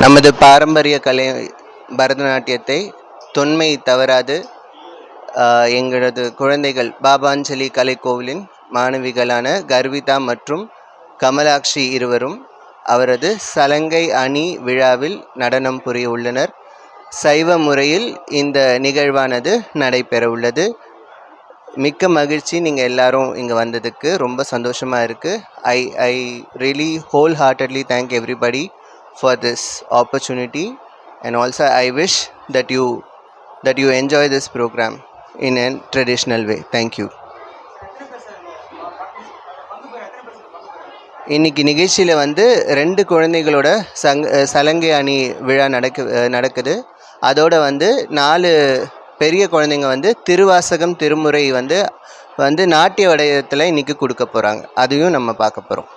நமது பாரம்பரிய கலை பரதநாட்டியத்தை தொன்மை தவறாது எங்களது குழந்தைகள் பாபாஞ்சலி கலைக்கோவிலின் மாணவிகளான கர்விதா மற்றும் கமலாக்ஷி இருவரும் அவரது சலங்கை அணி விழாவில் நடனம் புரிய உள்ளனர். சைவ முறையில் இந்த நிகழ்வானது நடைபெற உள்ளது. மிக்க மகிழ்ச்சி, நீங்கள் எல்லாரும் இங்கே வந்ததுக்கு ரொம்ப சந்தோஷமாக இருக்குது. I really whole heartedly thank everybody for this opportunity, and also I wish that you enjoy this program in a traditional way. Thank you. இன்னைக்கு நிகழ்ச்சியில் வந்து 2 குழந்தைகளோட சலங்கை அணி விழா நடக்குது. அதோட வந்து 4 பெரிய குழந்தைங்க வந்து திருவாசகம் திருமுறை வந்து நாட்டிய வடிவத்தில் இன்னைக்கு கொடுக்க போகிறாங்க. அதையும் நம்ம பார்க்க போகிறோம்.